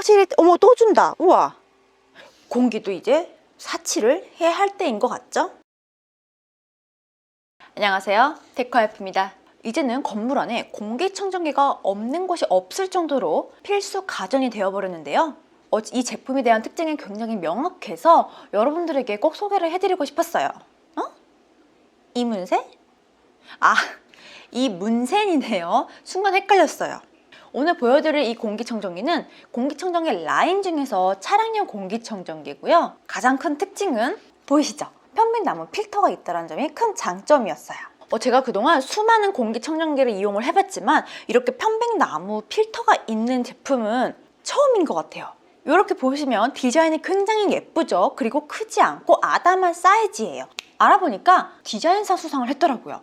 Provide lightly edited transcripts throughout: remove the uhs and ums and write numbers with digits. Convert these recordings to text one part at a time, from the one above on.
확실히 어머 또 준다. 우와. 공기도 이제 사치를 해야 할 때인 것 같죠? 안녕하세요, 데코와이프입니다. 이제는 건물 안에 공기청정기가 없는 곳이 없을 정도로 필수 가전이 되어버렸는데요. 이 제품에 대한 특징이 굉장히 명확해서 여러분들에게 꼭 소개를 해드리고 싶었어요. 이문세? 이문센이네요. 순간 헷갈렸어요. 오늘 보여드릴 이 공기청정기는 공기청정기 라인 중에서 차량용 공기청정기고요. 가장 큰 특징은 보이시죠? 편백나무 필터가 있다는 점이 큰 장점이었어요. 제가 그동안 수많은 공기청정기를 이용을 해봤지만 이렇게 편백나무 필터가 있는 제품은 처음인 것 같아요. 이렇게 보시면 디자인이 굉장히 예쁘죠? 그리고 크지 않고 아담한 사이즈예요. 알아보니까 디자인상 수상을 했더라고요.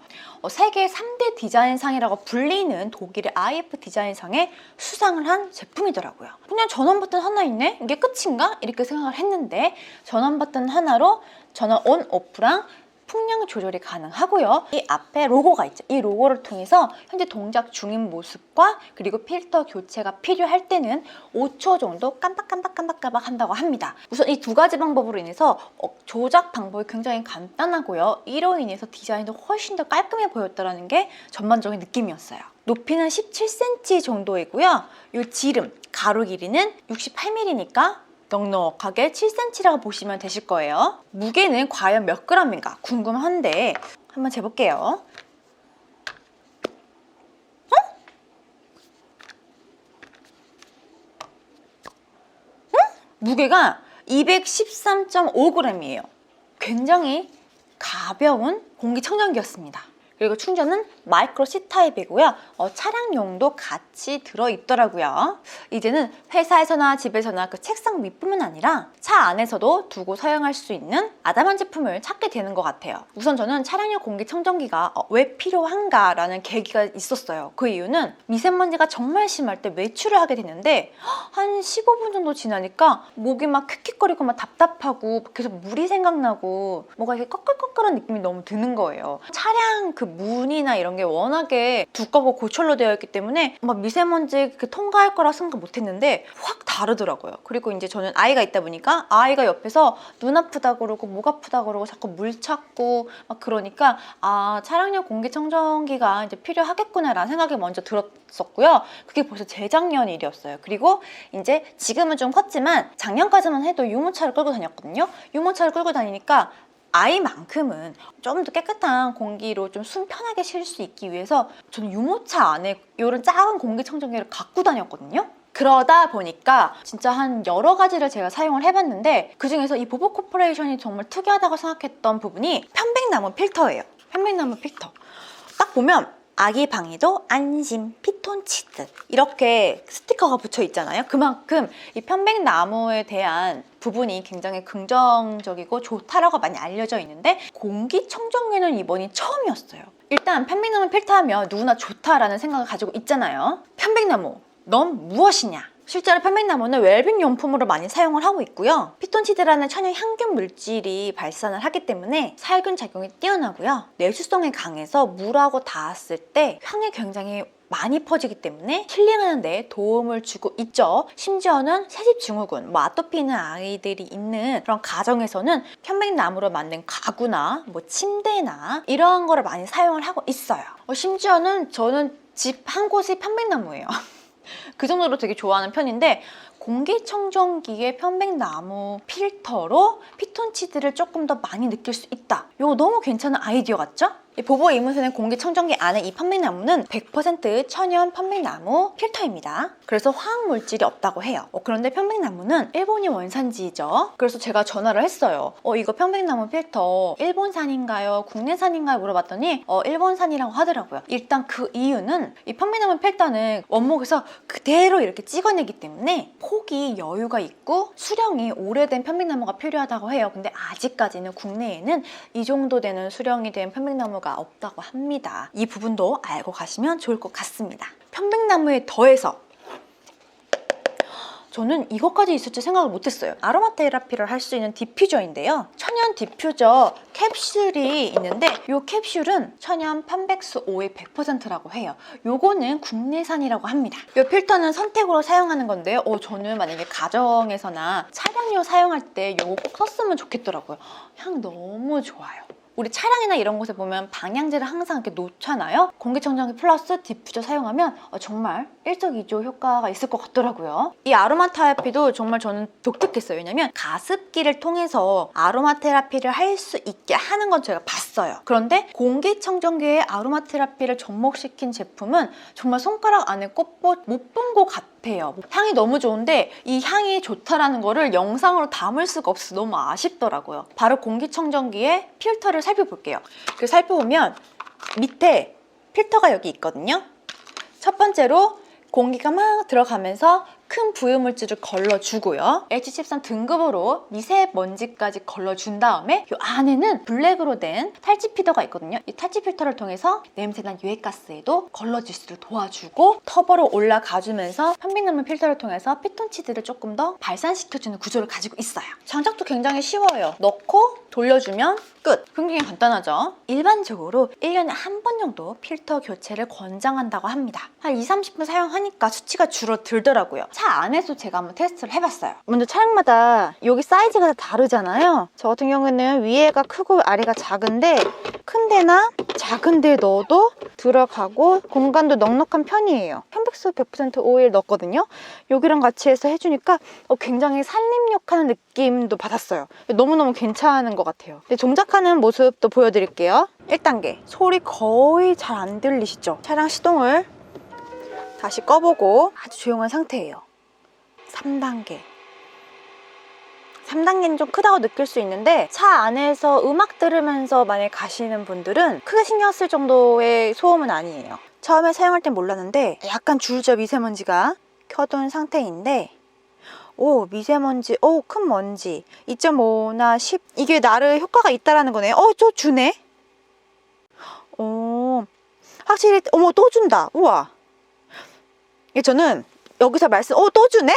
세계 3대 디자인상이라고 불리는 독일의 IF 디자인상에 수상을 한 제품이더라고요. 그냥 전원 버튼 하나 있네? 이게 끝인가? 이렇게 생각을 했는데 전원 버튼 하나로 전원 온, 오프랑 풍량 조절이 가능하고요. 이 앞에 로고가 있죠. 이 로고를 통해서 현재 동작 중인 모습과 그리고 필터 교체가 필요할 때는 5초 정도 깜빡깜빡깜빡깜빡 한다고 합니다. 우선 이 두 가지 방법으로 인해서 조작 방법이 굉장히 간단하고요. 이로 인해서 디자인도 훨씬 더 깔끔해 보였다는 게 전반적인 느낌이었어요. 높이는 17cm 정도이고요. 이 지름, 가로 길이는 68mm니까 넉넉하게 7cm라고 보시면 되실 거예요. 무게는 과연 몇 g인가 궁금한데 한번 재볼게요. 무게가 213.5g이에요. 굉장히 가벼운 공기청정기였습니다. 그리고 충전은 마이크로 C 타입이고요. 차량용도 같이 들어있더라고요. 이제는 회사에서나 집에서나 그 책상 밑뿐만 아니라 차 안에서도 두고 사용할 수 있는 아담한 제품을 찾게 되는 것 같아요. 우선 저는 차량용 공기청정기가 왜 필요한가라는 계기가 있었어요. 그 이유는 미세먼지가 정말 심할 때 외출을 하게 되는데 한 15분 정도 지나니까 목이 막 킥킥거리고 막 답답하고 계속 물이 생각나고 뭔가 이렇게 꺼끌꺼끌한 느낌이 너무 드는 거예요. 차량 그 문이나 이런 게 워낙에 두껍고 고철로 되어 있기 때문에 막 미세먼지 통과할 거라 생각 못 했는데 확 다르더라고요. 그리고 이제 저는 아이가 있다 보니까 아이가 옆에서 눈 아프다 그러고 목 아프다 그러고 자꾸 물 찾고 막 그러니까 차량용 공기청정기가 이제 필요하겠구나라는 생각이 먼저 들었었고요. 그게 벌써 재작년 일이었어요. 그리고 이제 지금은 좀 컸지만 작년까지만 해도 유모차를 끌고 다녔거든요. 유모차를 끌고 다니니까 아이만큼은 좀 더 깨끗한 공기로 좀 숨 편하게 쉴 수 있기 위해서 저는 유모차 안에 이런 작은 공기청정기를 갖고 다녔거든요. 그러다 보니까 진짜 한 여러 가지를 제가 사용을 해봤는데 그중에서 이 보보 코퍼레이션이 정말 특이하다고 생각했던 부분이 편백나무 필터예요. 편백나무 필터. 딱 보면 아기 방에도 안심, 피톤치드 이렇게 스티커가 붙여 있잖아요. 그만큼 이 편백나무에 대한 부분이 굉장히 긍정적이고 좋다라고 많이 알려져 있는데 공기청정기는 이번이 처음이었어요. 일단 편백나무 필터 하면 누구나 좋다라는 생각을 가지고 있잖아요. 편백나무, 넌 무엇이냐? 실제로 편백나무는 웰빙 용품으로 많이 사용을 하고 있고요. 피톤치드라는 천연 향균 물질이 발산을 하기 때문에 살균 작용이 뛰어나고요. 내수성이 강해서 물하고 닿았을 때 향이 굉장히 많이 퍼지기 때문에 힐링하는 데 도움을 주고 있죠. 심지어는 새집 증후군, 아토피 있는 아이들이 있는 그런 가정에서는 편백나무로 만든 가구나 침대나 이러한 거를 많이 사용을 하고 있어요. 심지어는 저는 집 한 곳이 편백나무예요. 그 정도로 되게 좋아하는 편인데 공기청정기의 편백나무 필터로 피톤치드를 조금 더 많이 느낄 수 있다. 이거 너무 괜찮은 아이디어 같죠? 이 보보 이문세는 공기청정기 안에 이 편백나무는 100% 천연 편백나무 필터입니다. 그래서 화학물질이 없다고 해요. 그런데 편백나무는 일본이 원산지죠. 그래서 제가 전화를 했어요. 이거 편백나무 필터 일본산인가요? 국내산인가요? 물어봤더니 일본산이라고 하더라고요. 일단 그 이유는 이 편백나무 필터는 원목에서 그대로 이렇게 찍어내기 때문에 폭이 여유가 있고 수령이 오래된 편백나무가 필요하다고 해요. 근데 아직까지는 국내에는 이 정도 되는 수령이 된 편백나무가 없다고 합니다. 이 부분도 알고 가시면 좋을 것 같습니다. 편백나무에 더해서 저는 이것까지 있을 줄 생각을 못했어요. 아로마 테라피를 할 수 있는 디퓨저인데요. 천연 디퓨저 캡슐이 있는데 이 캡슐은 천연 편백수 오일 100%라고 해요. 요거는 국내산이라고 합니다. 이 필터는 선택으로 사용하는 건데요. 저는 만약에 가정에서나 차량용 사용할 때 요거 꼭 썼으면 좋겠더라고요. 향 너무 좋아요. 우리 차량이나 이런 곳에 보면 방향제를 항상 이렇게 놓잖아요. 공기청정기 플러스 디퓨저 사용하면 정말 일석이조 효과가 있을 것 같더라고요. 이 아로마 테라피도 정말 저는 독특했어요. 왜냐면 가습기를 통해서 아로마 테라피를 할 수 있게 하는 건 제가 봤어요. 그런데 공기청정기에 아로마 테라피를 접목시킨 제품은 정말 손가락 안에 꼽고 못 본 것 같아요. 향이 너무 좋은데 이 향이 좋다라는 거를 영상으로 담을 수가 없어서 너무 아쉽더라고요. 바로 공기청정기의 필터를 살펴볼게요. 살펴보면 밑에 필터가 여기 있거든요. 첫 번째로 공기가 막 들어가면서 큰 부유물질을 걸러주고요. H13 등급으로 미세먼지까지 걸러준 다음에 이 안에는 블랙으로 된 탈취 피더가 있거든요. 이 탈취 필터를 통해서 냄새난 유해가스에도 걸러질 수 있도록 도와주고 터보로 올라가주면서 편백나무 필터를 통해서 피톤치드를 조금 더 발산시켜주는 구조를 가지고 있어요. 장착도 굉장히 쉬워요. 넣고 돌려주면 끝! 굉장히 간단하죠? 일반적으로 1년에 한 번 정도 필터 교체를 권장한다고 합니다. 한 20-30분 사용하니까 수치가 줄어들더라고요. 차 안에서 제가 한번 테스트를 해봤어요. 먼저 차량마다 여기 사이즈가 다 다르잖아요. 저 같은 경우에는 위에가 크고 아래가 작은데 큰 데나 작은 데에 넣어도 들어가고 공간도 넉넉한 편이에요. 편백수 100% 오일 넣었거든요. 여기랑 같이 해서 해주니까 굉장히 살림욕하는 느낌도 받았어요. 너무너무 괜찮은 것 같아요. 동작하는 모습도 보여드릴게요. 1단계 소리 거의 잘 안 들리시죠? 차량 시동을 다시 꺼보고 아주 조용한 상태예요. 3단계는 좀 크다고 느낄 수 있는데 차 안에서 음악 들으면서 만약에 가시는 분들은 크게 신경 쓸 정도의 소음은 아니에요. 처음에 사용할 땐 몰랐는데 약간 줄져 미세먼지가 켜둔 상태인데 미세먼지, 큰 먼지 2.5나 10 이게 나를 효과가 있다라는 거네요. 저 주네? 확실히 또 준다. 우와. 저는 여기서 또 주네?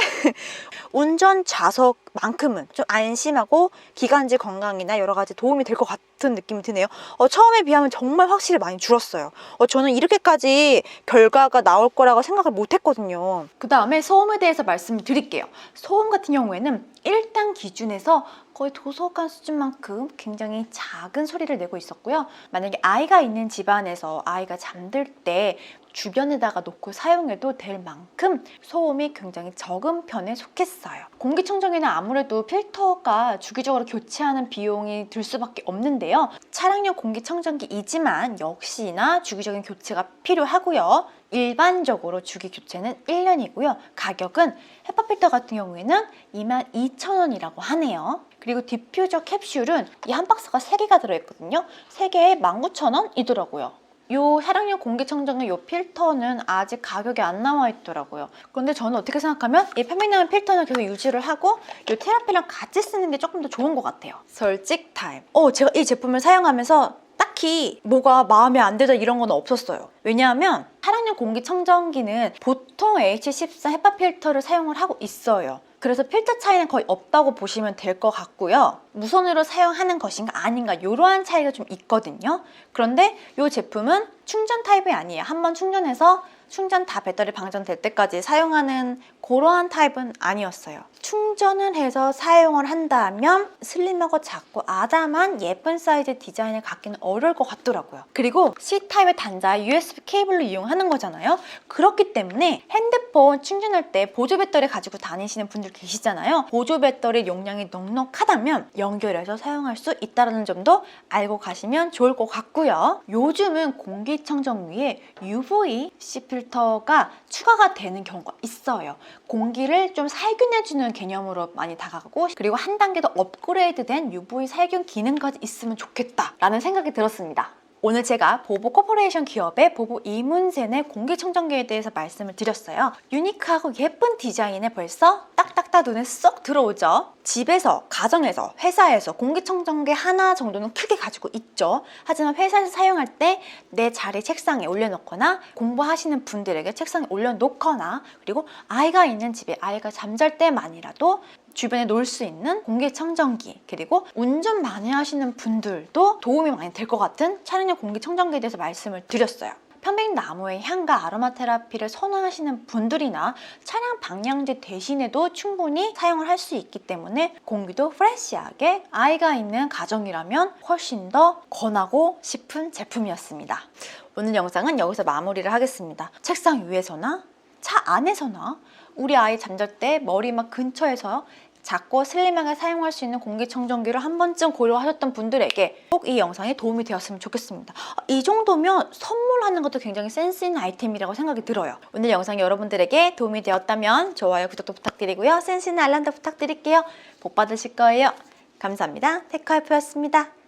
운전 좌석만큼은 좀 안심하고 기관지 건강이나 여러 가지 도움이 될 것 같은 느낌이 드네요. 처음에 비하면 정말 확실히 많이 줄었어요. 저는 이렇게까지 결과가 나올 거라고 생각을 못 했거든요. 그 다음에 소음에 대해서 말씀을 드릴게요. 소음 같은 경우에는 1단 기준에서 거의 도서관 수준만큼 굉장히 작은 소리를 내고 있었고요. 만약에 아이가 있는 집안에서 아이가 잠들 때 주변에다가 놓고 사용해도 될 만큼 소음이 굉장히 적은 편에 속했어요. 공기청정기는 아무래도 필터가 주기적으로 교체하는 비용이 들 수밖에 없는데요. 차량용 공기청정기이지만 역시나 주기적인 교체가 필요하고요. 일반적으로 주기 교체는 1년이고요. 가격은 헤파 필터 같은 경우에는 22,000원이라고 하네요. 그리고 디퓨저 캡슐은 이 한 박스가 3개가 들어있거든요. 3개에 19,000원이더라고요. 이 차량용 공기청정기 이 필터는 아직 가격이 안 나와 있더라고요. 그런데 저는 어떻게 생각하면 이 편백나무 필터는 계속 유지를 하고 이 테라피랑 같이 쓰는 게 조금 더 좋은 것 같아요. 솔직 타임. 제가 이 제품을 사용하면서 딱히 뭐가 마음에 안 들다 이런 건 없었어요. 왜냐하면 차량용 공기청정기는 보통 H14 헤파 필터를 사용을 하고 있어요. 그래서 필터 차이는 거의 없다고 보시면 될 것 같고요. 무선으로 사용하는 것인가 아닌가 이러한 차이가 좀 있거든요. 그런데 이 제품은 충전 타입이 아니에요. 한번 충전해서 충전 다 배터리 방전될 때까지 사용하는 그러한 타입은 아니었어요. 충전을 해서 사용을 한다면 슬림하고 작고 아담한 예쁜 사이즈 디자인을 갖기는 어려울 것 같더라고요. 그리고 C타입의 단자 USB 케이블로 이용하는 거잖아요. 그렇기 때문에 핸드폰 충전할 때 보조 배터리 가지고 다니시는 분들 계시잖아요. 보조 배터리 용량이 넉넉하다면 연결해서 사용할 수 있다는 점도 알고 가시면 좋을 것 같고요. 요즘은 공기청정기에 UVC 필터가 추가가 되는 경우가 있어요. 공기를 좀 살균해주는 개념으로 많이 다가가고 그리고 한 단계 더 업그레이드된 UV 살균 기능까지 있으면 좋겠다라는 생각이 들었습니다. 오늘 제가 보보 코퍼레이션 기업의 보보 이문센의 공기청정기에 대해서 말씀을 드렸어요. 유니크하고 예쁜 디자인에 벌써 딱딱 다 눈에 쏙 들어오죠. 집에서, 가정에서, 회사에서 공기청정기 하나 정도는 크게 가지고 있죠. 하지만 회사에서 사용할 때 내 자리 책상에 올려놓거나 공부하시는 분들에게 책상에 올려놓거나 그리고 아이가 있는 집에 아이가 잠잘 때만이라도 주변에 놓을 수 있는 공기청정기, 그리고 운전 많이 하시는 분들도 도움이 많이 될 것 같은 차량용 공기청정기에 대해서 말씀을 드렸어요. 편백나무의 향과 아로마 테라피를 선호하시는 분들이나 차량 방향제 대신에도 충분히 사용을 할 수 있기 때문에 공기도 프레시하게 아이가 있는 가정이라면 훨씬 더 권하고 싶은 제품이었습니다. 오늘 영상은 여기서 마무리를 하겠습니다. 책상 위에서나 차 안에서나 우리 아이 잠잘 때 머리막 근처에서 작고 슬림하게 사용할 수 있는 공기청정기를 한 번쯤 고려하셨던 분들에게 꼭 이 영상이 도움이 되었으면 좋겠습니다. 이 정도면 선물하는 것도 굉장히 센스 있는 아이템이라고 생각이 들어요. 오늘 영상이 여러분들에게 도움이 되었다면 좋아요, 구독도 부탁드리고요. 센스 있는 알람도 부탁드릴게요. 복 받으실 거예요. 감사합니다. 테크와이프였습니다.